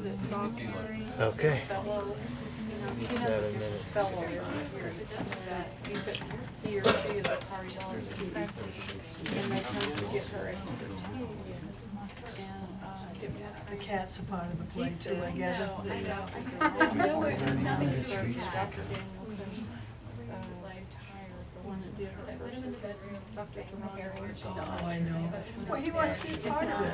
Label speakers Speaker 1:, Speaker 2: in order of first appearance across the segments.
Speaker 1: Okay.
Speaker 2: fellow,
Speaker 1: 7 minutes.
Speaker 2: fellow, he or she is a cardiologist practice, and they come to get her expertise.
Speaker 3: The cat's a part of the play too, I gather.
Speaker 2: No, it's nothing to do with Dr. Danielson, the one that did her first, Dr.
Speaker 3: Oh, I know. Well, he wants to be part of it.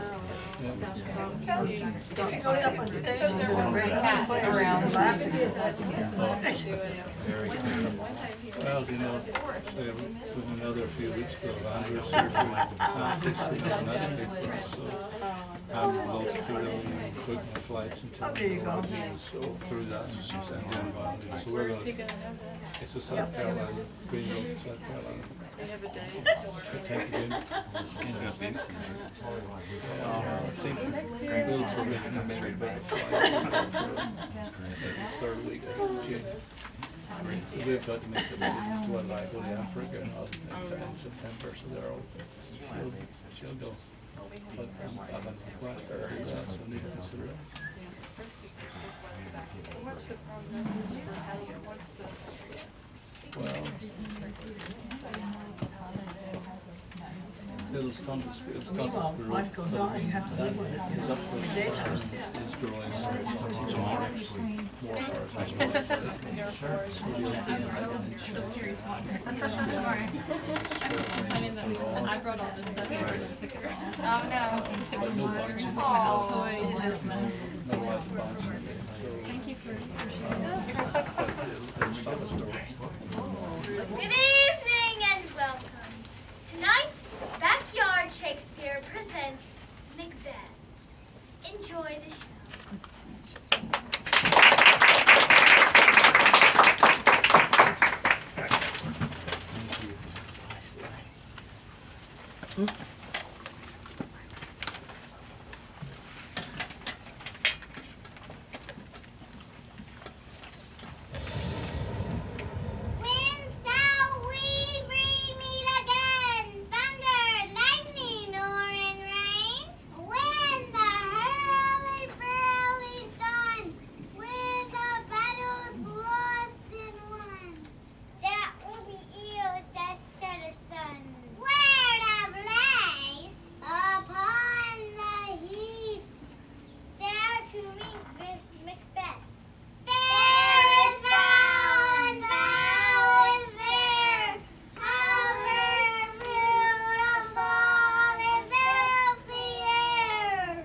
Speaker 3: He goes up on stage and does a great play around laughing.
Speaker 4: Well, you know, with another few weeks ago, Andrew's surgery, that's big for us, so I'm both to really quick my flights until
Speaker 3: Oh, there you go.
Speaker 4: he's through that, and then Bonding. So we're gonna, it's a South Carolina, Greenville, South Carolina.
Speaker 2: They have a day.
Speaker 4: So take it in.
Speaker 5: He's got beats in there.
Speaker 4: I think Bill provision maybe better flight third week of June. We've got to make the decisions to what I go to Africa and all in September, so they're all, she'll go. But I've been surprised there to do that, so I need to consider it.
Speaker 2: What's the prognosis for Hallie? What's the?
Speaker 4: Well, it's
Speaker 3: Meanwhile, life goes on, you have to live with it.
Speaker 4: His upwards is growing, so more hours.
Speaker 6: I brought all this stuff and took it all.
Speaker 7: Oh no,
Speaker 6: And took
Speaker 4: But no
Speaker 6: water
Speaker 4: bunch.
Speaker 6: and
Speaker 7: Aw.
Speaker 6: toys.
Speaker 4: No life bonds. So,
Speaker 6: Thank you for sharing that.
Speaker 4: it'll stop us growing.
Speaker 7: Good evening and welcome. Tonight, Backyard Shakespeare presents Macbeth. Enjoy the show. When shall we meet again? Thunder, lightning, or in rain? When the hurly-burly's done, when the battle's lost and won, that will be eel that set a sun. Where the blaze? Upon the heath, there to meet with Macbeth. Fair is found, foul is fair. However beautiful is filthy air.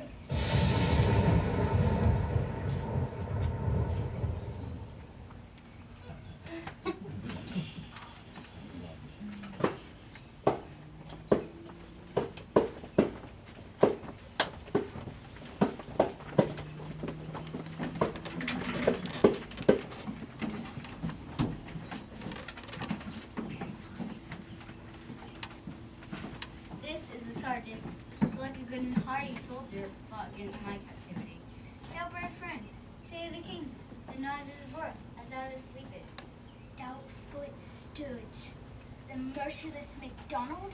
Speaker 7: This is the sergeant, who, like a good and hearty soldier, fought against my captivity. Now, brave friend, say the king, the night is worth, as thou dost sleep it. Thou foot stood, the merciless MacDonald,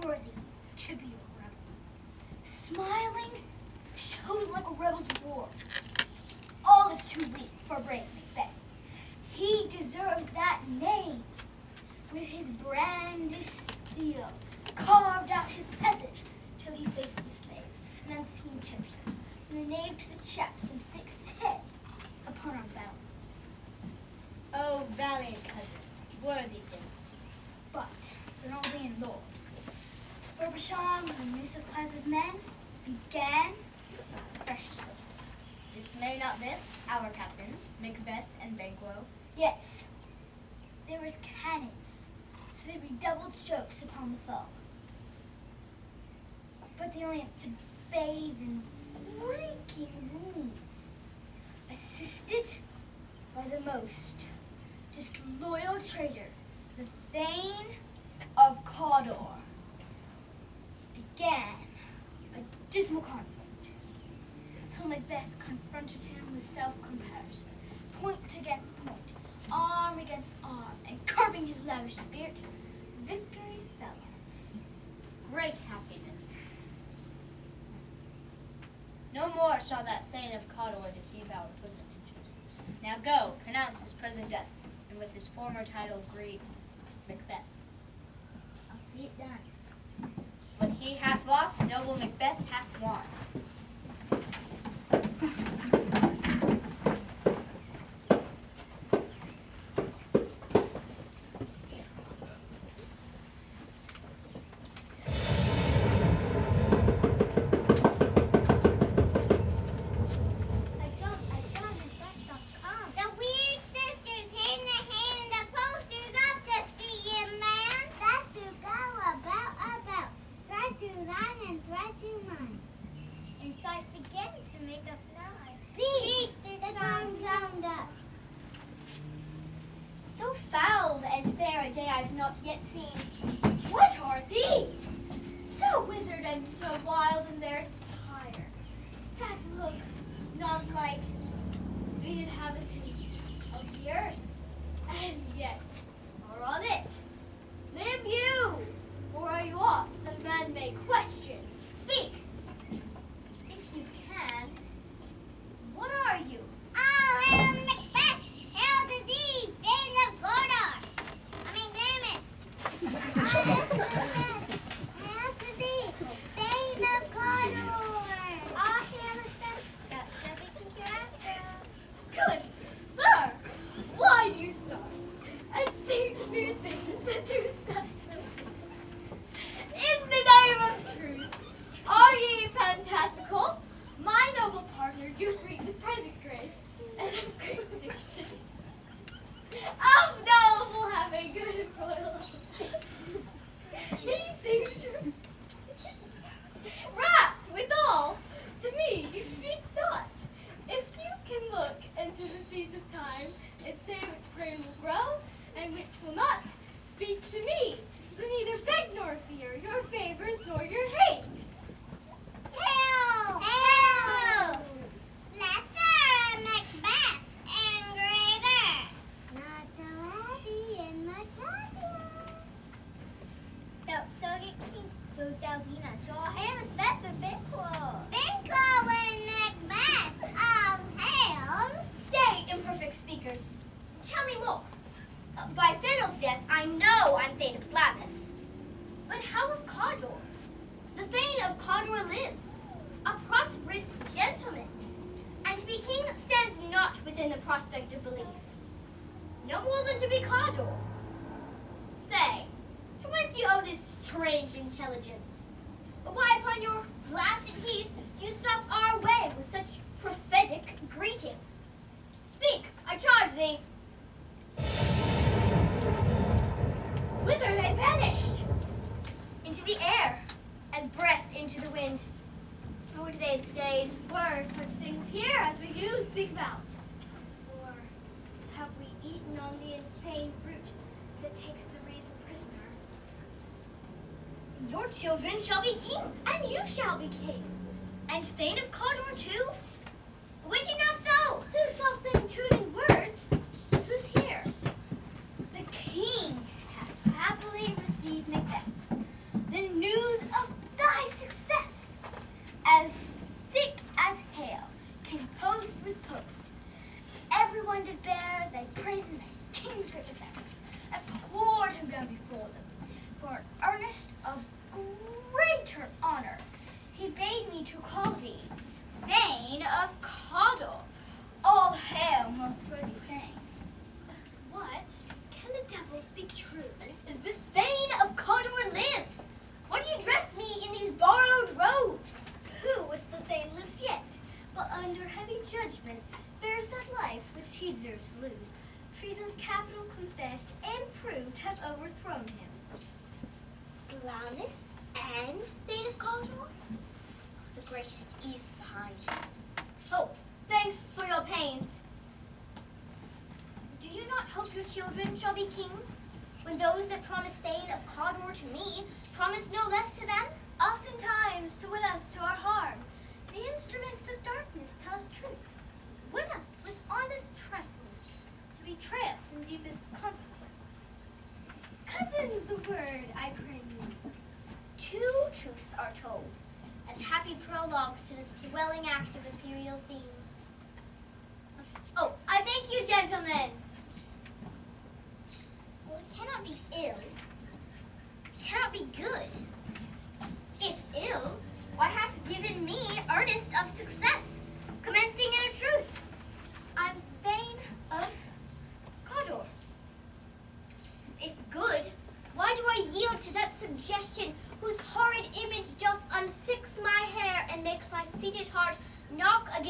Speaker 7: worthy to be a rebel. Smiling, showed like a rebel's war. All is too weak for brave Macbeth. He deserves that name. With his brandished steel, carved out his passage till he faced the slave, an unseen chimpson, from the knave to the chaps, and fixed his head upon our balance. Oh, valiant cousin, worthy general, but an Albion lord, Frobisher was a new supplies of men, began fresh assault. Dismay not this, our captains, Macbeth and Banquo. Yes, there was cannons, so they redoubled strokes upon the foe. But they only had to bathe in reeking wounds, assisted by the most disloyal traitor, the Thane of Cawdor. Began a dismal conflict, till Macbeth confronted him with self-comparison, point against point, arm against arm, and curbing his lavish spirit, victory fell us. Great happiness.
Speaker 8: No more shall that Thane of Cawdor deceive our bosom inches. Now go, pronounce his present death, and with his former title greet Macbeth.
Speaker 7: I'll see it done.
Speaker 8: What he hath lost, noble Macbeth hath won.
Speaker 7: Macbeth.com. The Weird Sisters hand to hand the posters of the skiing land. That to go about. Try to line and try to mine. And starts again to make up nine. Beast, the time round up.
Speaker 8: So foul and fair a day I've not yet seen. What are these? So withered and so wild in their attire. Sad look, not like the inhabitants of the earth. And yet, are on it. Live you, or are you aught that man may question? Speak, if you can. What are you?
Speaker 7: Oh, hail Macbeth! Hail to thee, Thane of Cawdor! Hail to thee, Thane of Cawdor! Ah, hail Macbeth! That's everything you're after.
Speaker 8: Good sir, why do you start and say queer things that do sound so? In the name of truth, are ye fantastical? My noble partner, you greet with present grace and of great prediction. Of noble having good royal. He seems rapt withal. To me you speak not. If you can look into the seeds of time and say which grain will grow and which will not, speak to me, who neither beg nor fear your favors nor your hate.
Speaker 7: Hail! Hail! Lesser Macbeth and greater. Not so happy and much happier. So get king. So thou be not so hail Macbeth and Banquo. Banquo and Macbeth, all hail.
Speaker 8: Stay, imperfect speakers. Tell me more. By Sandel's death, I know I'm Thane of Glamis. But how of Cawdor? The Thane of Cawdor lives, a prosperous gentleman, and to be king stands not within the prospect of belief. No more than to be Cawdor. Say, from whence you owe this strange intelligence? Why upon your blasted heath do you stop our way with such prophetic greeting? Speak, I charge thee. Whither they vanished? Into the air, as breath into the wind. Would they had stayed? Were such things here as we do speak about? Or have we eaten on the insane root that takes the reason prisoner? Your children shall be kings. And you shall be king. And Thane of Cawdor too? Wit ye not so? Two self-same tuning words. Who's here? The king hath happily received Macbeth. The news of thy success, as thick as hail, can post with post. Everyone did bear thy praise and thy king's rich effects, and poured him down before them, for an earnest of greater honor. He bade me to call thee Thane of Cawdor. All hail, most worthy Thane. What? Can the devil speak true? The Thane of Cawdor lives. Why do you dress me in these borrowed robes? Who is the Thane lives yet, but under heavy judgment bears that life which he deserves to lose. Treason's capital confessed and proved have overthrown him. Glamis and Thane of Cawdor? The greatest ease behind. Oh, thanks for your pains. Do you not hope your children shall be kings? When those that promise Thane of Cawdor to me, promise no less to them? Oftentimes, to win us to our harm, the instruments of darkness tell us truths. Win us with honest trifles, to betray us in deepest consequence. Cousins, a word, I pray you. Two truths are told, as happy prologues to the swelling act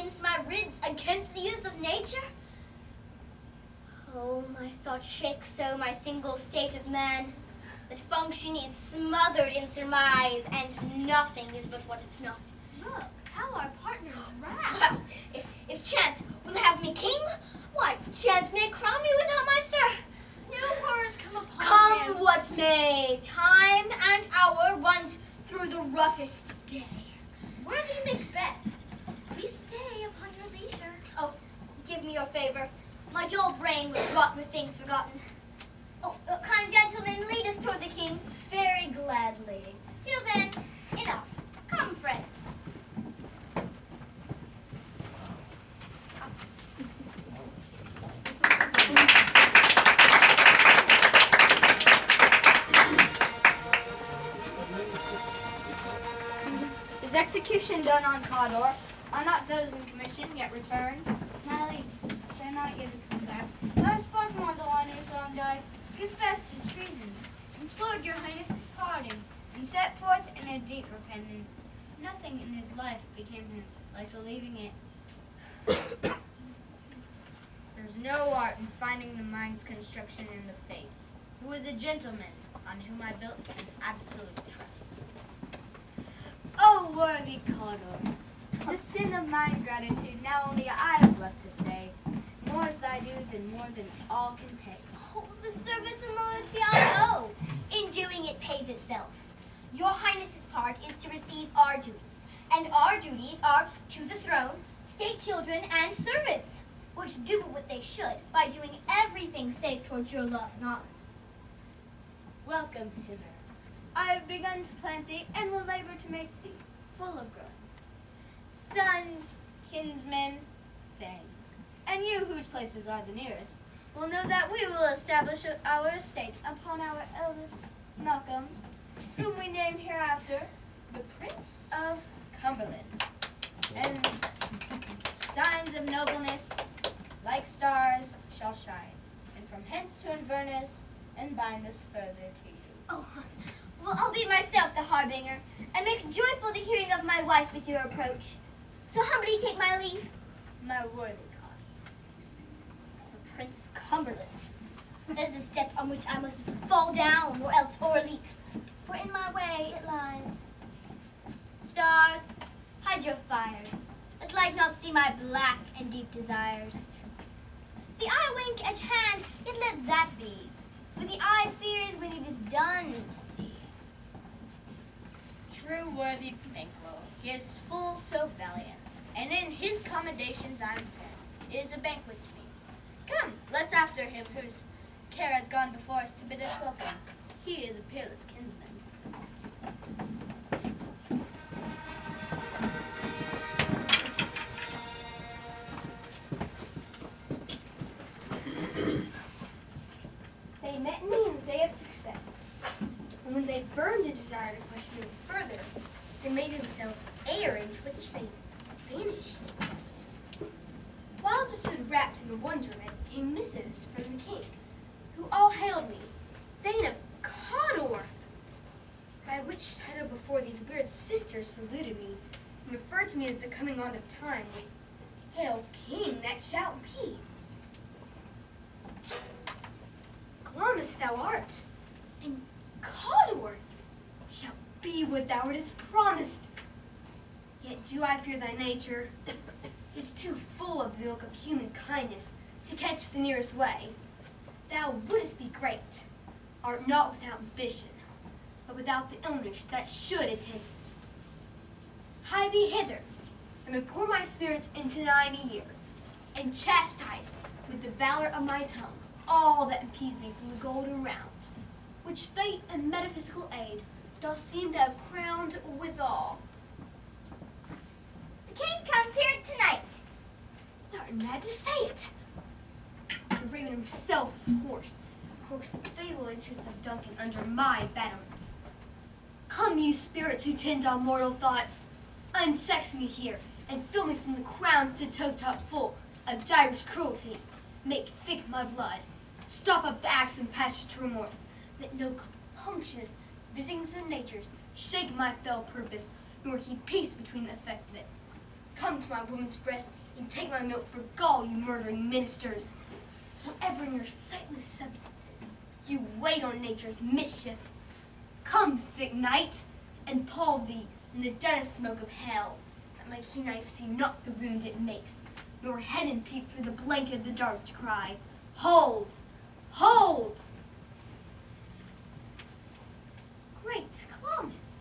Speaker 8: against my ribs, against the use of nature? Oh, my thoughts shake so my single state of man, that function is smothered in surmise, and nothing is but what it's not.
Speaker 7: Look, how our partners wrath.
Speaker 8: Well, if chance will have me king, why, chance may crown me without my stir.
Speaker 7: New horrors come upon
Speaker 8: Come
Speaker 7: him.
Speaker 8: what may, time and hour runs through the roughest day.
Speaker 7: Worthy Macbeth, we stay upon your leisure.
Speaker 8: Oh, give me your favor. My dull brain was wrought with things forgotten. Oh, kind gentlemen, lead us toward the king.
Speaker 7: Very gladly.
Speaker 8: Till then, enough. Come, friends.
Speaker 9: Is execution done on Cawdor? Are not those in commission yet returned?
Speaker 7: Mally, they're not yet come back. Last Buckmont on his own died, confessed his treason, implored your highness's pardon, and set forth in a deep repentance. Nothing in his life became him like believing it.
Speaker 9: There's no art in finding the mind's construction in the face. Who is a gentleman on whom I built an absolute trust. Oh, worthy Cawdor, the sin of my ingratitude now only I have left to say. More is thy due than more than all can pay.
Speaker 8: Oh, the service and loyalty I owe. In doing it pays itself. Your highness's part is to receive our duties, and our duties are to the throne, state children, and servants, which do what they should by doing everything safe towards your love and honor.
Speaker 9: Welcome hither. I have begun to plant thee, and will labor to make thee full of good. Sons, kinsmen, thanes, and you whose places are the nearest, will know that we will establish our estate upon our eldest Malcolm, whom we name hereafter the Prince of Cumberland. And signs of nobleness, like stars, shall shine, and from hence to Inverness, and bind us further to you.
Speaker 8: Oh, well, I'll be myself the harbinger, and make joyful the hearing of my wife with your approach. So humbly take my leave.
Speaker 9: My worthy God.
Speaker 8: The Prince of Cumberland. That is a step on which I must fall down, or else o'erleap, for in my way it lies. Stars, hide your fires, let light not see my black and deep desires. The eye wink at hand, yet let that be, for the eye fears when it is done to see.
Speaker 9: True worthy Banquo, he is full so valiant, and in his commendations I'm fair. It is a banquet to me. Come, let's after him, whose care has gone before us to bid us welcome. He is a peerless kinsman.
Speaker 10: They met me in the day of success, and when they burned a desire to question me further, they made themselves air into which they vanished. Whilst I stood wrapped in the wonderment, came missives from the king, who all hailed me, Thane of Cawdor, by which title before these weird sisters saluted me, and referred to me as the coming on of time with, Hail King that shalt be. Glamis thou art, and Cawdor shall be what thou wouldst promised. Yet do I fear thy nature is too full of the milk of human kindness to catch the nearest way. Thou wouldst be great, art not without ambition, but without the illness that should attend it. Hie thee hither, and may pour my spirits into thine ear, and chastise with the valor of my tongue all that impedes me from the golden round, which fate and metaphysical aid doth seem to have crowned withal.
Speaker 8: The king comes here tonight.
Speaker 10: Thou art mad to say it. The raven himself is hoarse, croaks the fatal entrance of Duncan under my battlements. Come, you spirits who tend on mortal thoughts, unsex me here, and fill me from the crown to the toe-top full of direst cruelty. Make thick my blood, stop up the axe and patch to remorse, that no compunctious visitings of natures shake my fell purpose, nor keep peace between the effect of it. Come to my woman's breast, and take my milk for gall, you murdering ministers. Whatever in your sightless substances, you wait on nature's mischief. Come, thick night, and pall thee in the deadest smoke of hell, that my keen knife see not the wound it makes, nor heaven peep through the blanket of the dark to cry, hold, hold! Great Columbus,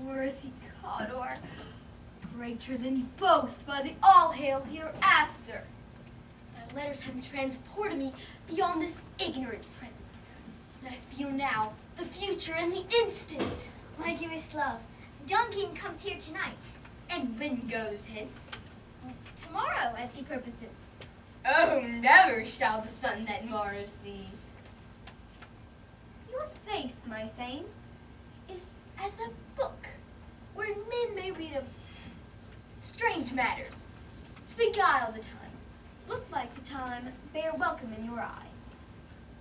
Speaker 10: worthy Cawdor, greater than both by the all-hail hereafter. Thy letters have transported me beyond this ignorant present, and I feel now the future in the instant.
Speaker 8: My dearest love, Duncan comes here tonight.
Speaker 10: And when goes hence?
Speaker 8: Tomorrow, as he purposes.
Speaker 10: Oh, never shall the sun that morrow see. Your face, my Thane, is as a book, where men may read of strange matters, to beguile the time. Look like the time, bear welcome in your eye.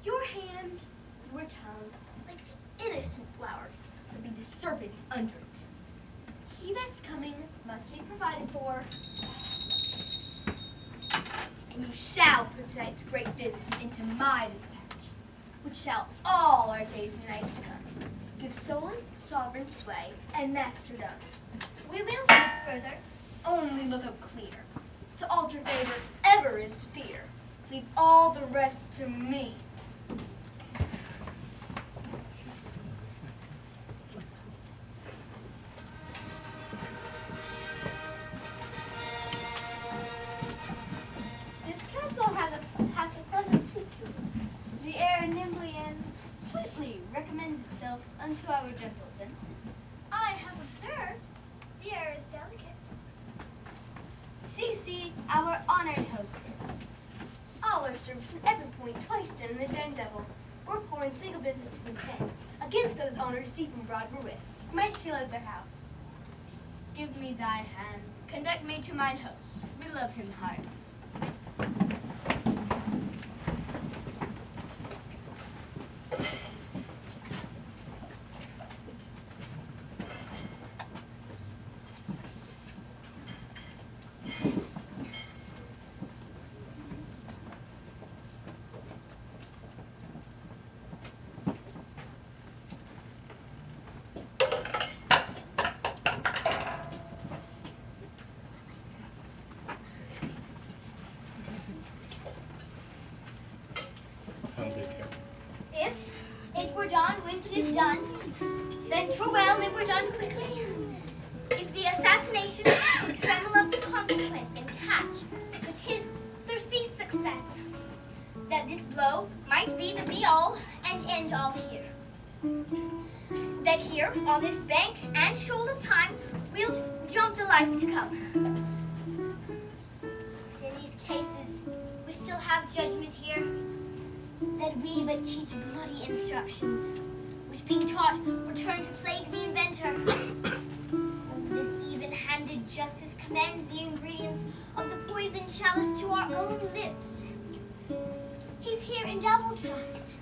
Speaker 10: Your hand, your tongue, like the innocent flower, would be the serpent under it. He that's coming must be provided for, and you shall put tonight's great business into my dispatch, which shall all our days and nights to come give Solon sovereign sway and masterdom.
Speaker 8: We will speak further.
Speaker 10: Only look up clear. To alter favor ever is to fear. Leave all the rest to me.
Speaker 9: This castle hath a pleasant seat to it. The air nimbly and sweetly recommends itself unto our gentle senses.
Speaker 8: I have observed the air is delicate.
Speaker 9: Cece, our honored hostess.
Speaker 10: All our service in every point twice done in the den devil. We're poor in single business to contend. Against those honors deep and broad we're with. Might she love their house?
Speaker 9: Give me thy hand. Conduct me to mine host. We love him highly.
Speaker 8: If it were done when it is done, then 'twere well it were done quickly. If the assassination would tremble up the consequence and catch with his surcease success, that this blow might be the be-all and end-all here. That here, on this bank and shoal of time, we'll jump the life to come. In these cases, we still have judgment here, that we but teach bloody instructions, which being taught return to plague the inventor. This even-handed justice commends the ingredients of the poison chalice to our own lips. He's here in double trust.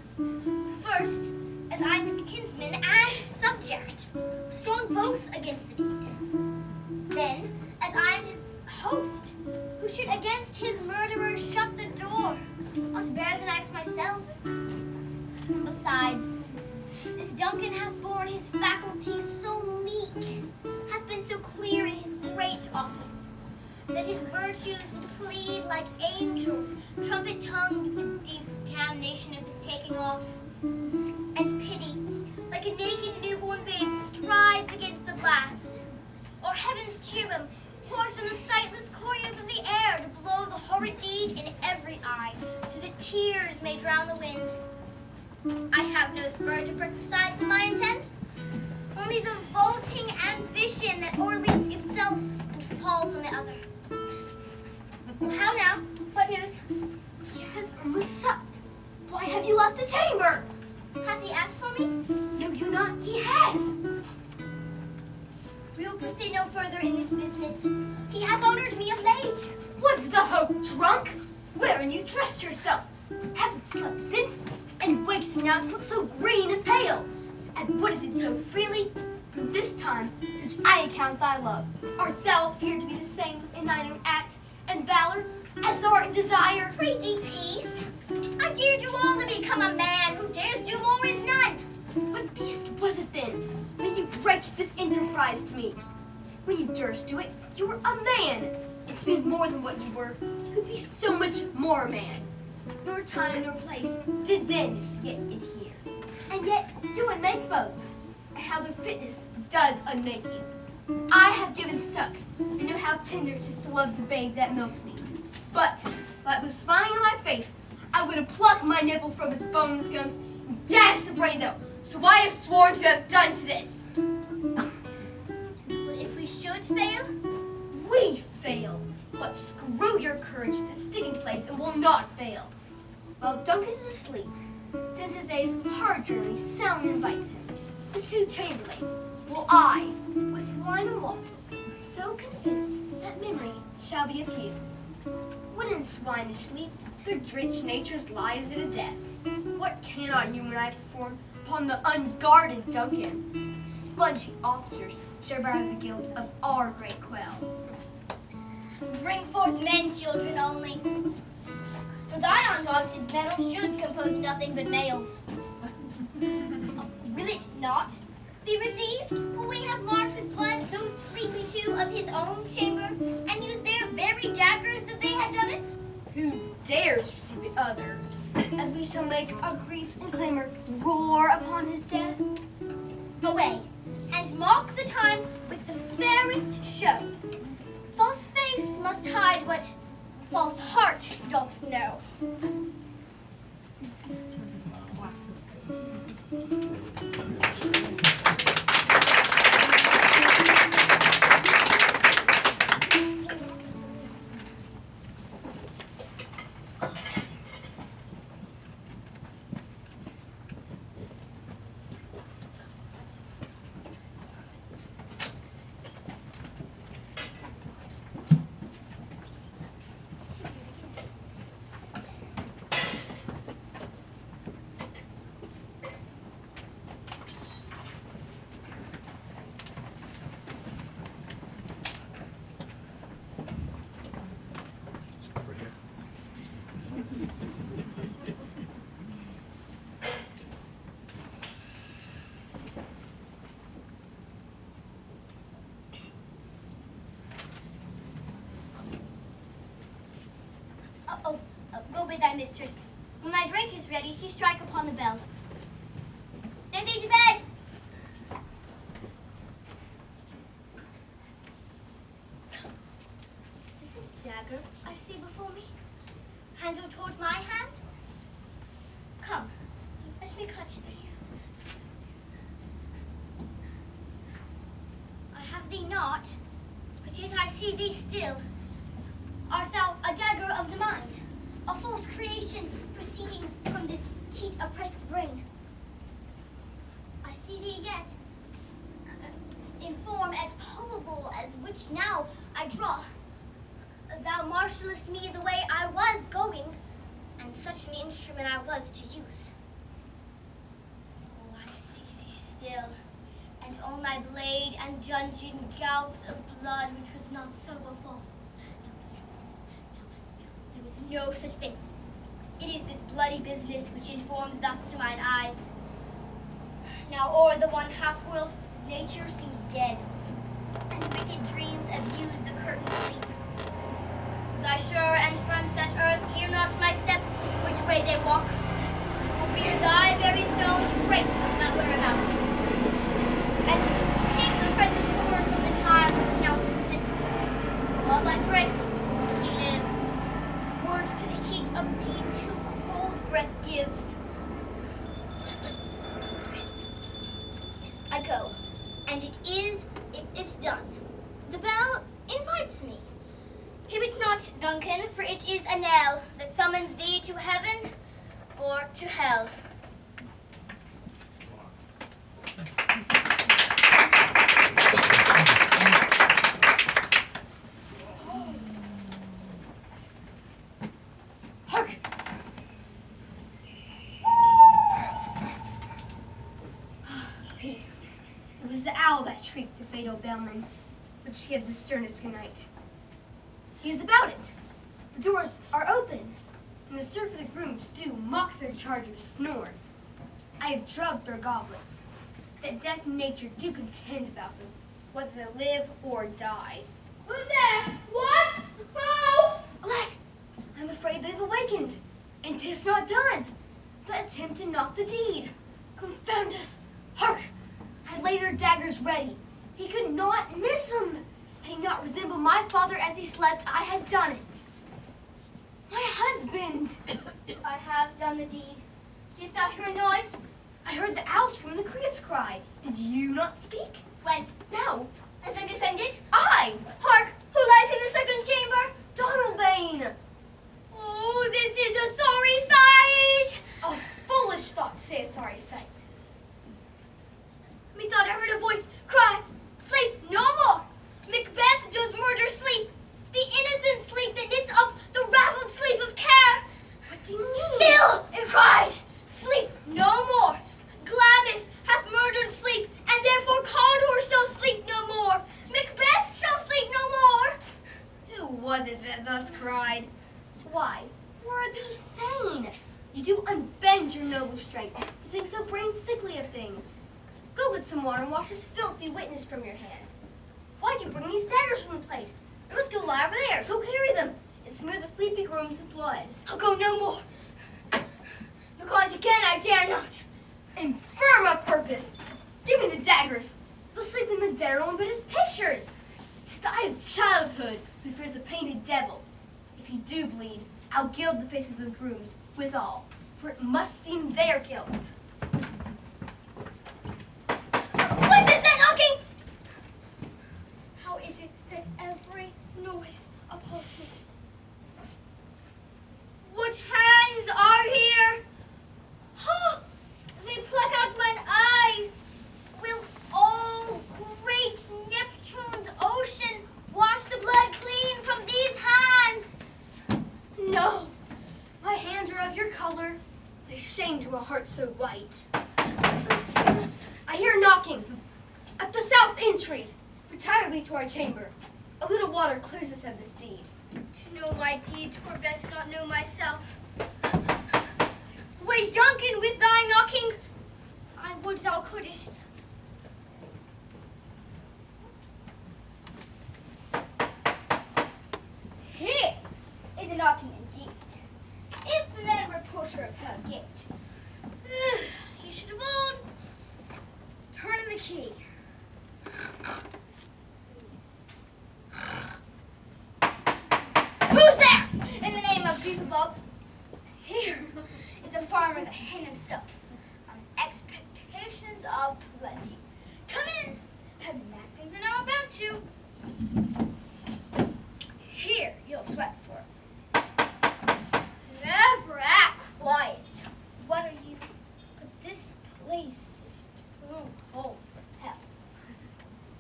Speaker 8: First, as I'm his kinsman and subject, strong both against the deed. Then, as I'm his host, who should against his murderer shut the door, not bear the knife myself. Besides, this Duncan hath borne his faculties so meek, hath been so clear in his great office, that his virtues would plead like angels, trumpet-tongued with deep damnation of his taking off. And pity, like a naked newborn babe, strides against the blast. Or heaven's cherubim pours from the sightless couriers of the air to blow the horrid deed in every eye, so that tears may drown the wind. I have no spur to prick the sides of my intent, only the vaulting ambition that o'erleaps itself and falls on the other. How now? What news?
Speaker 10: He has almost supped. Why have you left the chamber?
Speaker 8: Hath he asked for me?
Speaker 10: No, you not. He has.
Speaker 8: We will proceed no further in this business. He hath honored me of late.
Speaker 10: Was the hope drunk? Wherein you dressed yourself? Haven't slept since, and wakes now to look so green and pale. And what is it so freely? From this time, such I account thy love. Art thou feared to be the same in thine own valor as thou art in desire.
Speaker 8: Pray thee, peace. I dare do all to become a man. Who dares do more is none.
Speaker 10: What beast was it then, when you break this enterprise to me? When you durst do it, you were a man, and to be more than what you were, you could be so much more a man. Nor time nor place did then get it here. And yet you would make both, and how their fitness does unmake you. I have given suck, and know how tender it is to love the babe that milks me. But, if I was smiling on my face, I would have plucked my nipple from his boneless gums and dashed the brains out. So I have sworn to have done to this.
Speaker 8: But if we should fail?
Speaker 10: We fail. But screw your courage to the sticking place and will not fail. While Duncan is asleep, since his day's hard journey sound invites him, his 2 chamberlains, will I, with wine and wassail, so convinced that memory shall be a few. When in swinish sleep, their drenched natures lies at a death. What cannot you and I perform upon the unguarded Duncan? Spongy officers shall bear the guilt of our great quell.
Speaker 8: Bring forth men, children only. For thy undaunted metal should compose nothing but males. Will it not be received? Will we have marked with blood those sleeping 2 of his own chamber, and use their very daggers that they had done it?
Speaker 10: Who dares receive the other, as we shall make our griefs and clamor roar upon his death?
Speaker 8: Away, and mark the time with the fairest show. False face must hide what false heart doth know. Go with thy mistress. When my drink is ready, she strike upon the bell. Get thee to bed! Is this a dagger I see before me? Handle toward my hand? Come, let me clutch thee. I have thee not, but yet I see thee still. Art thou a dagger of the mind? A false creation proceeding from this heat-oppressed brain. I see thee yet, in form as palpable as which now I draw. Thou marshallest me the way I was going, and such an instrument I was to use. Oh, I see thee still, and on thy blade and dungeon gouts of blood which was not so before. There is no such thing. It is this bloody business which informs thus to mine eyes. Now o'er the one half-world, nature seems dead, and wicked dreams abuse the curtained sleep. Thy sure and firm set earth hear not my steps, which way they walk, for fear thy very stones break of my whereabout. And take the present horror from the time which now sits it, while thy threat, he lives. Words to the heat of deed too cold breath gives. I go, and it's done. The bell invites me. Hear it not, Duncan, for it is a knell that summons thee to heaven or to hell.
Speaker 10: Hark! Peace. It was the owl that shrieked the fatal bellman, which gave the sternest good night. He is about it. The doors are open, and the surfeited grooms do mock their chargers' snores. I have drugged their goblets, that death and nature do contend about them, whether they live or die.
Speaker 9: Who's there? What? Who?
Speaker 10: Alack, I'm afraid they've awakened, and 'tis not done. The attempt and not the deed. Confound us! Hark! I lay their daggers ready. He could not miss 'em. Had he not resembled my father as he slept, I had done it. My husband!
Speaker 9: I have done the deed. Didst thou hear a noise?
Speaker 10: I heard the owl scream and the crickets cry. Did you not speak?
Speaker 9: When?
Speaker 10: Now.
Speaker 9: As I descended?
Speaker 10: I!
Speaker 9: Hark! Who lies in the second chamber?
Speaker 10: Donalbain!
Speaker 9: Oh, this is a sorry sight!
Speaker 10: A foolish thought to say a sorry sight.
Speaker 9: Methought I heard a voice cry, "Sleep no more! Macbeth does murder sleep, the innocent sleep that knits up the raveled sleeve of care."
Speaker 10: What do you mean?
Speaker 9: Still, it cries, "Sleep no more! Glamis hath murdered sleep, and therefore Cawdor shall sleep no more! Macbeth shall sleep no more!"
Speaker 10: Who was it that thus cried? Why, worthy Thane, you do unbend your noble strength to think so brain sickly of things. Go get some water and wash this filthy witness from your hand. Why do you bring these daggers from the place? I must go lie over there. Go carry them and smear the sleepy grooms with blood.
Speaker 9: I'll go no more. Look on again, I dare not.
Speaker 10: Infirm of purpose! Give me the daggers. The sleeping the dead are only but his pictures. 'Tis the eye of childhood who fears a painted devil. If you do bleed, I'll gild the faces of the grooms withal, for it must seem their guilt.
Speaker 9: What is that knocking? How is it that every noise appalls me? What hands are here? Oh, they pluck out mine eyes. Will all great Neptune's ocean wash the blood clean from these hands?
Speaker 10: No, my hands are of your color, and ashamed to a heart so white. I hear knocking at the south entry. Retire we to our chamber. A little water clears us of this deed.
Speaker 9: To know my deed, 'twere best not know myself. Wait, Duncan, with thy knocking, I would thou couldst. Here is a knocking indeed. If the man were porter of her gate, he should have owned. Turn in the key. Who's there? In the name of Beelzebub. Here is a farmer that hen himself on expectations of plenty. Come in, have napkins and all about you. Here you'll sweat for. Never act quiet. What are you? But this place is too cold for help.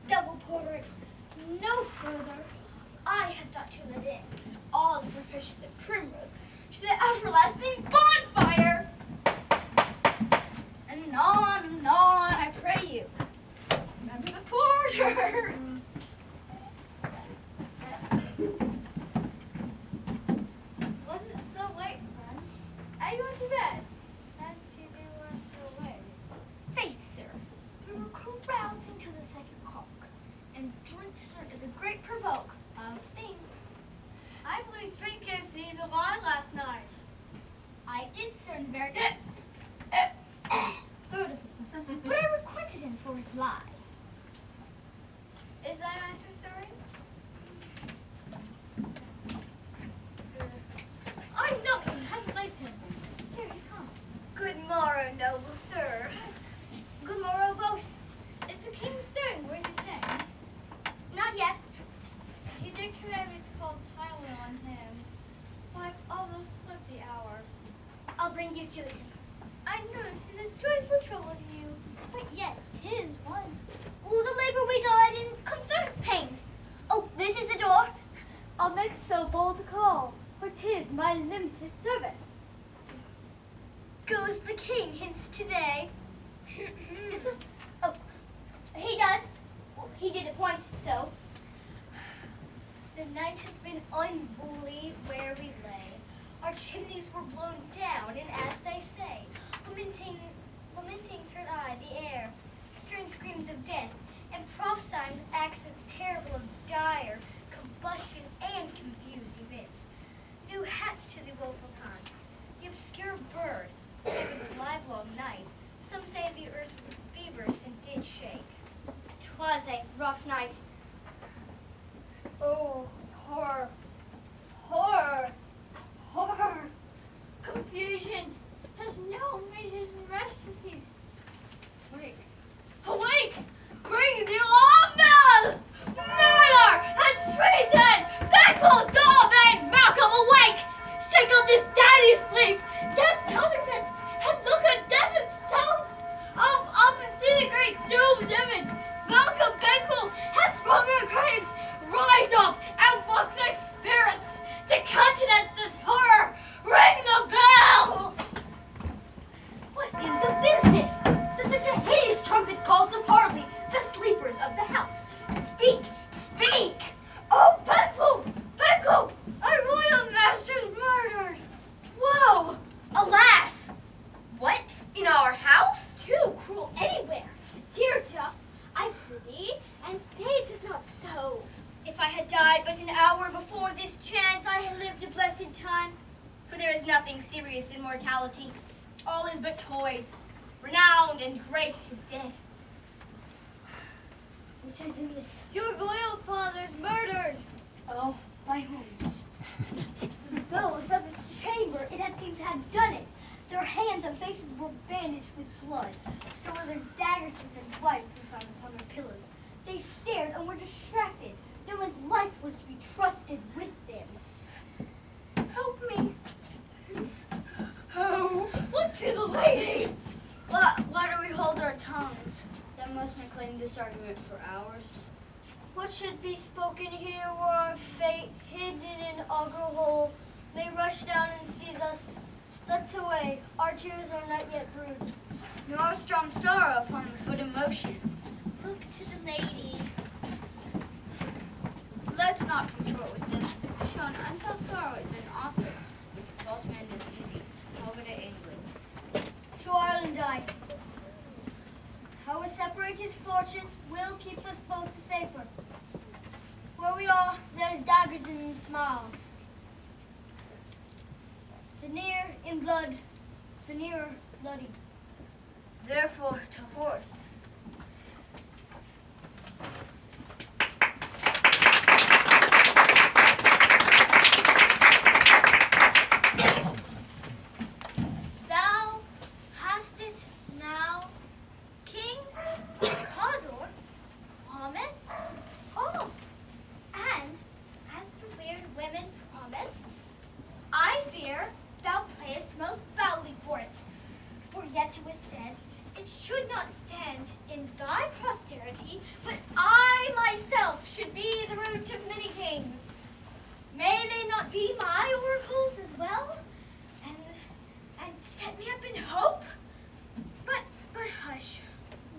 Speaker 9: Double porter it no further. I had thought to let in all the professions of primrose to the everlasting bonfire. And on, I pray you. Remember the porter. Was it so late, friend? Are you going to bed? Fancy they were so late. Faith, sir, we were carousing till the second cock, and drink, sir, is a great provoke of things. I believe drink gave thee the lie last night. I did, sir, and very good of him, but I requited him for his lie. Is thy master stirring? I'm nothing has placed him. Here he comes. Good morrow, noble sir. Good morrow, both. Is the king stirring? Where's his name? Not yet. He did command me to call Tyler on him. But I've almost slipped the hour. I'll bring you to him. I notice he's a joyful trouble to you, but yet 'tis one. Well, the labor we died in concerns pains. Oh, this is the door. I'll make so bold to call, for 'tis my limited service. Goes the king hints today. Oh, he does. Well, he did appoint so. The night has been unholy where we
Speaker 8: chimneys were blown down, and as they say, lamenting third-eyed the air, stern screams of death, and prophesying with accents terrible of dire combustion and confused events. New hatched to the woeful time, the obscure bird, over the livelong night, some say the earth was feverish and did shake.
Speaker 9: 'Twas a rough night. Oh, horror, horror, horror. Confusion has now made his masterpiece. Awake, awake! Bring the alarm bell! Murder and treason! Backbone, Darvane, Malcolm, awake! Shake up this daddy sleep! Death's counterfeit, and look at death itself! Up and see the great doom's image! Malcolm Banquo has from your graves rise up and walk like spirits to countenance this horror! Ring the bell!
Speaker 10: What is the business that such a hideous trumpet calls the parley, the sleepers of the house? Speak, speak!
Speaker 9: Oh, Banquo! Banquo! Our royal master's murdered!
Speaker 10: Whoa! Alas!
Speaker 9: What?
Speaker 10: In our house?
Speaker 8: Too cruel anywhere. Dear Duff, I prithee, and say it is not so.
Speaker 9: If I had died but an hour before this chance, I had lived a blessed time. For there is nothing serious in mortality. All is but toys. Renown and grace is dead.
Speaker 8: Which is amiss.
Speaker 9: Your royal father's murdered.
Speaker 8: Oh, by whom? Those of his chamber, it had seemed to have done it. Their hands and faces were bandaged with blood. So were their daggers which had wiped and found upon their pillows. They stared and were distracted. No one's life was to be trusted with them.
Speaker 10: Help me. Oh.
Speaker 9: Look to the lady!
Speaker 3: Why do we hold our tongues? That most may claim this argument for hours.
Speaker 8: What should be spoken here were our fate hidden in augur hole. They rush down and seize us. Let's away. Our tears are not yet brewed.
Speaker 3: Nor strong sorrow upon the foot of motion.
Speaker 8: Look to the lady.
Speaker 3: Let's not consort with them. Shown unfelt sorrow is an offense which a false man does easy. Over to England.
Speaker 8: To Ireland I. Our separated fortune will keep us both the safer. Where we are, there is daggers and smiles. The near in blood, the nearer bloody.
Speaker 3: Therefore, to horse.
Speaker 8: Thou hast it now, King Cawdor, promise. Oh, and as the weird women promised, I fear thou playest most foully for it. For yet it was said, it should not stand in thy posterity, but I myself should be the root of many kings. May they not be my oracles as well? And set me up in hope? But hush,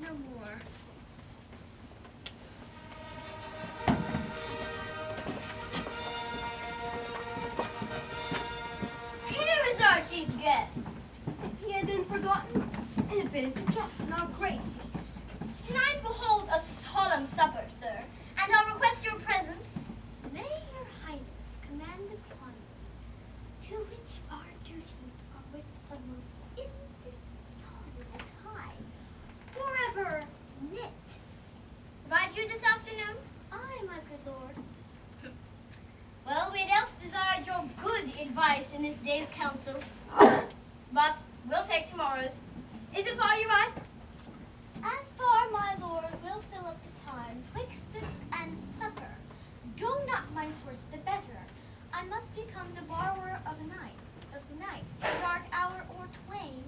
Speaker 8: no more.
Speaker 9: Here is our chief guest.
Speaker 10: He had been forgotten and had been as a guest in our great feast.
Speaker 9: Tonight behold a solemn supper, sir, and I'll request your presence.
Speaker 8: May your highness command upon me, to which our duties are with the most indissoluble tie, forever knit.
Speaker 9: Invite you this afternoon?
Speaker 8: Aye, my good lord.
Speaker 9: Well, we had else desired your good advice in this day's council. But we'll take tomorrow's. Is it far you ride?
Speaker 8: As far, my lord, will fill up the time twixt this and supper. Go not my horse the better. I must become the borrower of the night, a dark hour or twain.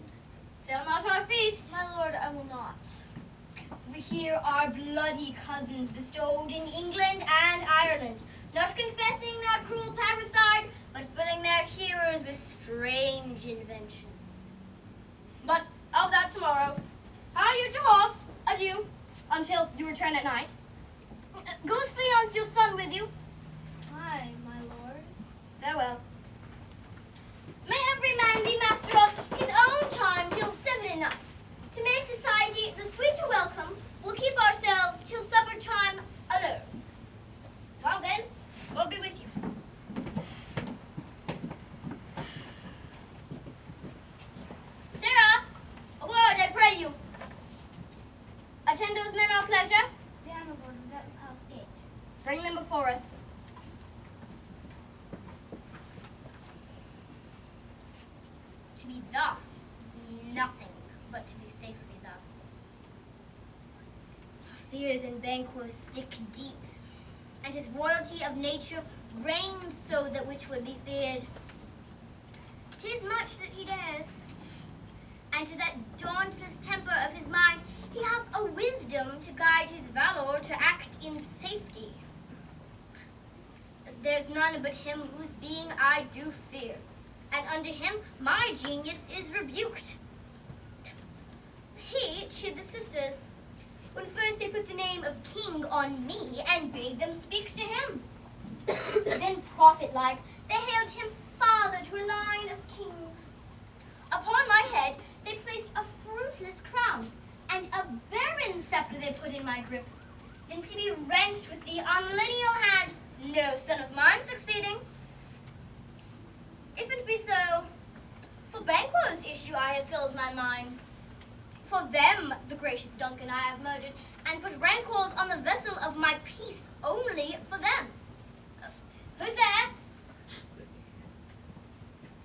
Speaker 9: Fail not our feast.
Speaker 8: My lord, I will not.
Speaker 9: We hear our bloody cousins bestowed in England and Ireland, not confessing that cruel parricide, but filling their hearers with strange invention. But of that tomorrow. Are you to horse? Adieu, until you return at night. Goes Fleance your son with you?
Speaker 8: Aye, my lord.
Speaker 9: Farewell.
Speaker 8: To be thus is nothing but to be safely thus. Fears in Banquo stick deep, and his royalty of nature reigns so that which would be feared. 'Tis much that he dares, and to that dauntless temper of his mind he hath a wisdom to guide his valor to act in safety. There's none but him whose being I do fear, and under him my genius is rebuked. He chid the sisters when first they put the name of king on me and bade them speak to him. Then prophet-like they hailed him father to a line of kings. Upon my head they placed a fruitless crown, and a barren scepter they put in my grip, then to be wrenched with the unlineal hand, no son of mine succeeding. If it be so, for Banquo's issue I have filled my mind. For them, the gracious Duncan, I have murdered, and put rancors on the vessel of my peace only for them. Who's there?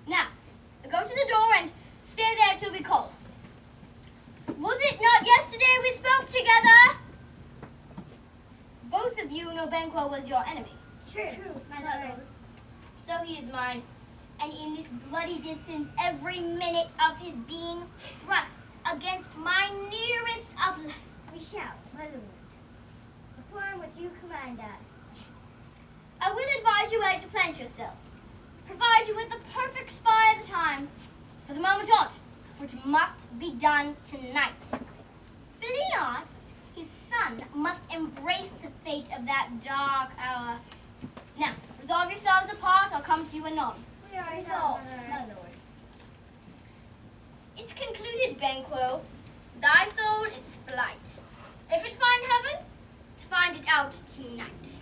Speaker 8: Now, go to the door and stay there till we call. Was it not yesterday we spoke together? Both of you know Banquo was your enemy.
Speaker 7: True, my lord.
Speaker 8: So he is mine, and in this bloody distance every minute of his being thrusts against my nearest of life.
Speaker 7: We shall, my lord, perform what you command us.
Speaker 8: I will advise you where to plant yourselves. Provide you with the perfect spy at the time, for the moment on, for it must be done tonight. Fleance, his son, must embrace the fate of that dark hour. Now, resolve yourselves apart, I'll come to you anon.
Speaker 7: We are
Speaker 8: Resolved,
Speaker 7: my lord.
Speaker 8: It's concluded, Banquo. Thy soul is flight. If it find heaven, to find it out tonight.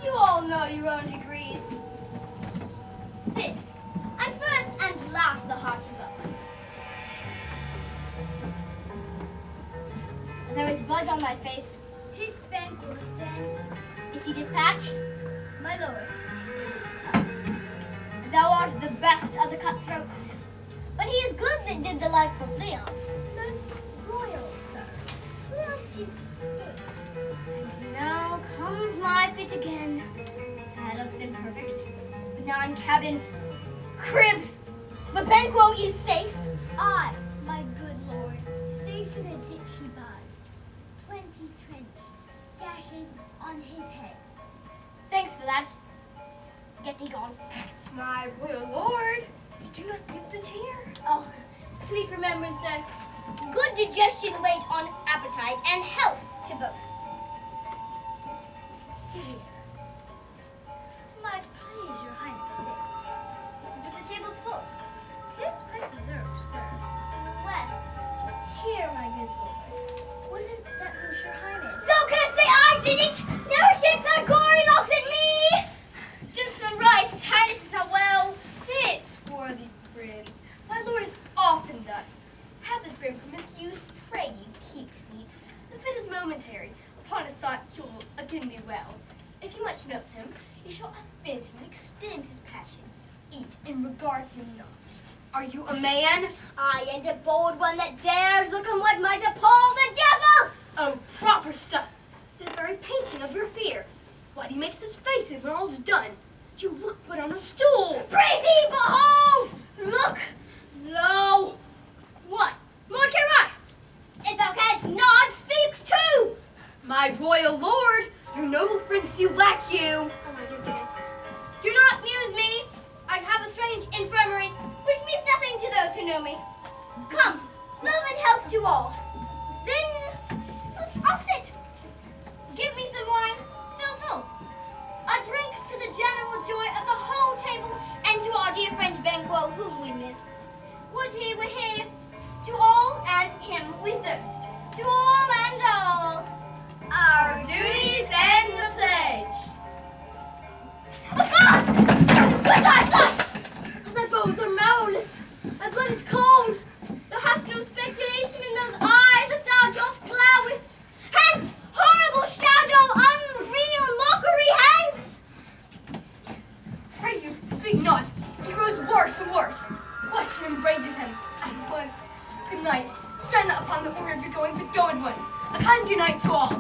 Speaker 8: You all know your own degrees. Sit, and first and last the heart is up. There is blood on thy face.
Speaker 7: 'Tis Banquo, then,
Speaker 8: Is he dispatched?
Speaker 7: my lord.
Speaker 8: Thou art the best of the cutthroats. But he is good that did the like for Fleance.
Speaker 7: Most royal, sir. Fleance is good.
Speaker 8: And now comes my fit again. That has been perfect. But now I'm cabined, cribbed. But Banquo is safe.
Speaker 7: I, my good lord, safe in a ditch he buys. 20 trench gashes on his head.
Speaker 8: Thanks for that. Get thee gone.
Speaker 10: My royal lord, you do not give the chair.
Speaker 8: Oh, sweet remembrance, sir. Good digestion wait on appetite and health to both.
Speaker 7: Here. My please, your highness sits.
Speaker 8: But the table's full.
Speaker 7: Here's place reserved, sir.
Speaker 8: Well,
Speaker 7: Here, my good lord. Wasn't that was your highness?
Speaker 8: thou can't say I did it! Never shake thy gory locks at me! Gentleman rise, his highness is not well.
Speaker 10: Sit, worthy friends. My lord is often thus. Have this brim from his youth, pray you keep seat. The fit is momentary. Upon a thought you'll again be well. If you much know him, you shall unbid him extend his passion. Eat and regard him not. Are you a man?
Speaker 8: I and a bold one that dares look on what might appall the devil!
Speaker 10: Oh, proper stuff. The very painting of your fear. Why do you make such faces when all's done? You look but on a stool.
Speaker 8: Pray thee, behold! Look! Lo! What? More care I! If thou canst not, speak too!
Speaker 10: My royal lord, your noble friends do lack you.
Speaker 8: Oh, my dear friend, do not muse me. I have a strange infirmary, which means nothing to those who know me. Come, love and health to all. Then A drink to the general joy of the whole table and to our dear friend Banquo, whom we miss. Would he were here. To all and him we thirst. To all and all.
Speaker 9: Our duties and the pledge.
Speaker 8: Oh God! With thy blood! Thy bones are marrowless. Thy blood is cold. Thou hast no speculation in those eyes that thou dost glare with. Hence! Horrible shadow! Unreal mockery! Hence!
Speaker 10: Pray you, speak not. He grows worse and worse. Question embraces him at once. Good night. Stand not upon the order of your going, but go at once. A kind good night to all.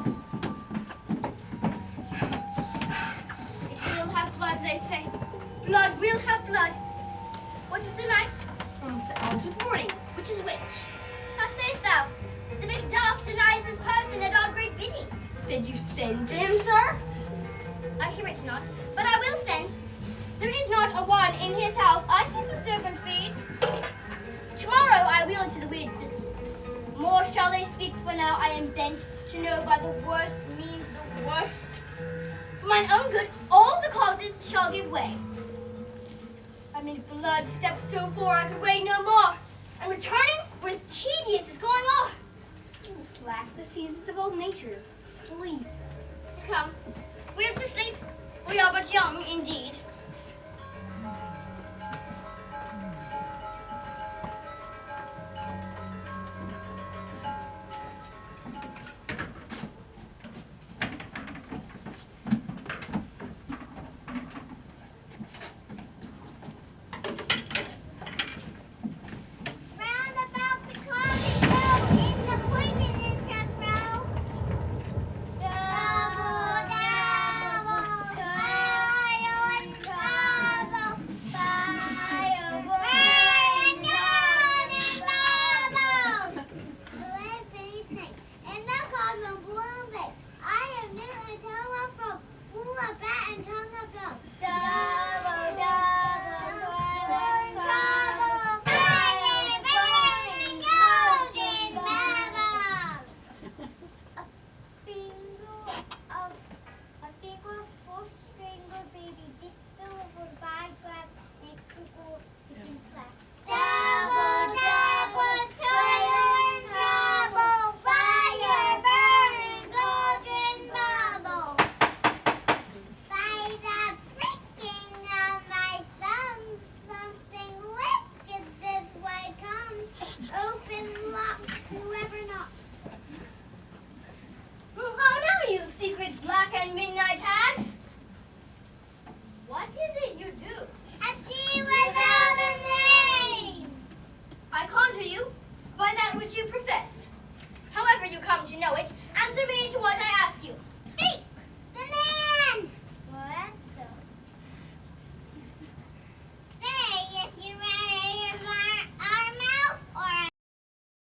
Speaker 8: It will have blood, they say. Blood will have blood. What is the night?
Speaker 10: Almost at odds with morning.
Speaker 8: Which is which? How sayest thou? The Macbeth denies his person at our great bidding.
Speaker 10: Did you send to him, sir?
Speaker 8: I hear it not, but I will send. There is not a one in his house I keep a servant feed. Tomorrow I will to the weird sisters. More shall they speak, for now I am bent to know by the worst means the worst. For mine own good, all the causes shall give way. I made blood step so far I could wait no more. And returning were as tedious as going on.
Speaker 10: Slack the seasons of all natures. Sleep.
Speaker 8: Come, we are to sleep. We are but young indeed.